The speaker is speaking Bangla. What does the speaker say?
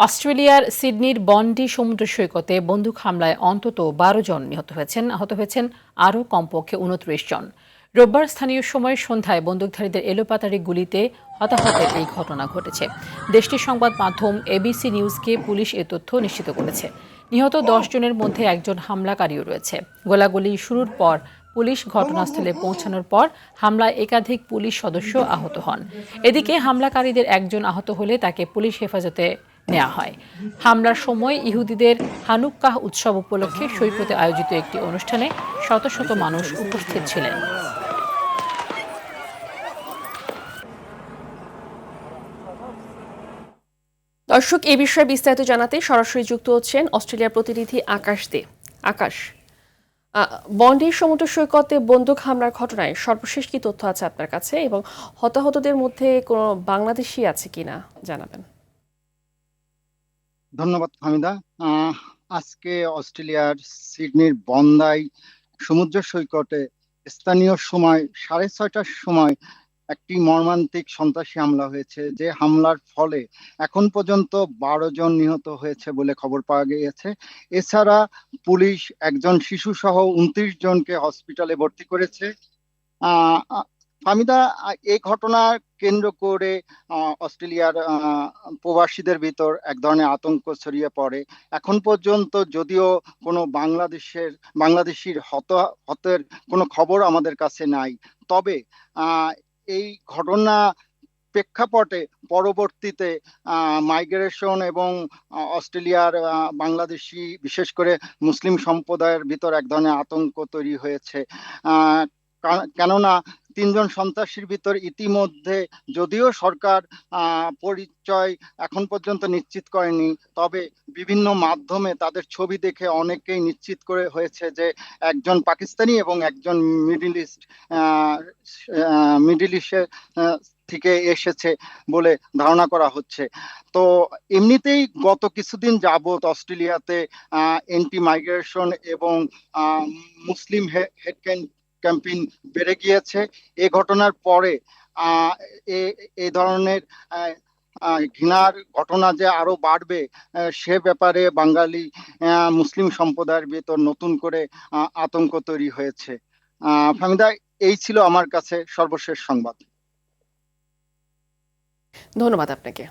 অস্ট্রেলিয়ার সিডনির বন্ডি সমুদ্র সৈকতে বন্দুক হামলায় অন্তত ১২ জন নিহত হয়েছেন। আহত হয়েছেন আরও কমপক্ষে ২৯ জন। রোববার স্থানীয় সময় সন্ধ্যায় বন্দুকধারীদের এলোপাতাড়ি গুলিতে হতাহতের এই ঘটনা ঘটেছে। দেশটির সংবাদ মাধ্যম এবিসি নিউজকে পুলিশ এ তথ্য নিশ্চিত করেছে। নিহত ১০ জনের মধ্যে একজন হামলাকারীও রয়েছে। গোলাগুলি শুরুর পর পুলিশ ঘটনাস্থলে পৌঁছানোর পর হামলায় একাধিক পুলিশ সদস্য আহত হন। এদিকে হামলাকারীদের একজন আহত হলে তাকে পুলিশ হেফাজতে নেওয়া হয়। হামলার সময় ইহুদিদের হানুক্কাহ উৎসব উপলক্ষে সৈকতে আয়োজিত একটি অনুষ্ঠানে শত শত মানুষ উপস্থিত ছিলেন। দর্শক, এ বিষয়ে বিস্তারিত জানাতে সরাসরি যুক্ত হচ্ছেন অস্ট্রেলিয়ার প্রতিনিধি আকাশ দে। আকাশ, বন্ডি সমুদ্র সৈকতে বন্দুক হামলার ঘটনায় সর্বশেষ কি তথ্য আছে আপনার কাছে, এবং হতাহতদের মধ্যে কোনো বাংলাদেশি আছে কিনা জানাবেন। ধন্যবাদ ফাহমিদা। আজকে অস্ট্রেলিয়ার সিডনির বন্দাই সমুদ্র সৈকতে স্থানীয় সময় 6:30টার সময় একটি মর্মান্তিক সন্ত্রাসী হামলা হয়েছে, যে হামলার ফলে এখন পর্যন্ত ১২ জন নিহত হয়েছে বলে খবর পাওয়া গিয়েছে। এছাড়া পুলিশ একজন শিশু সহ ২৯ জনকে হসপিটালে ভর্তি করেছে। আহ ফামিদা, এই ঘটনা কেন্দ্র করে অস্ট্রেলিয়ার প্রবাসীদের ভিতর এক ধরনের আতঙ্ক ছড়িয়ে পড়ে। এখন পর্যন্ত যদিও কোনো বাংলাদেশির হতের কোনো খবর আমাদের কাছে নাই, তবে এই ঘটনা প্রেক্ষাপটে পরবর্তীতে মাইগ্রেশন এবং অস্ট্রেলিয়ার বাংলাদেশি, বিশেষ করে মুসলিম সম্প্রদায়ের ভিতর এক ধরনের আতঙ্ক তৈরি হয়েছে। কেননা ৩ জন সন্ত্রাসীর ভিতর ইতিমধ্যে, যদিও সরকার পরিচয় এখন পর্যন্ত নিশ্চিত করেনি, তবে বিভিন্ন মাধ্যমে তাদের ছবি দেখে অনেকেই নিশ্চিত করে হয়েছে যে একজন পাকিস্তানি এবং একজন মিডিল ইস্টের থেকে এসেছে বলে ধারণা করা হচ্ছে। তো এমনিতেই গত কিছুদিন যাবত অস্ট্রেলিয়াতে এন্টি মাইগ্রেশন এবং মুসলিম হেড ক্যাম্পেইন বেড়ে গিয়েছে। এ ঘটনার পরে এই ধরনের ঘৃণার ঘটনা যে আরো বাড়বে, সে ব্যাপারে বাঙালি মুসলিম সম্প্রদায়ের ভেতর নতুন করে আতঙ্ক তৈরি হয়েছে। ফাহমিদা, এই ছিল আমার কাছে সর্বশেষ সংবাদ। ধন্যবাদ আপনাকে।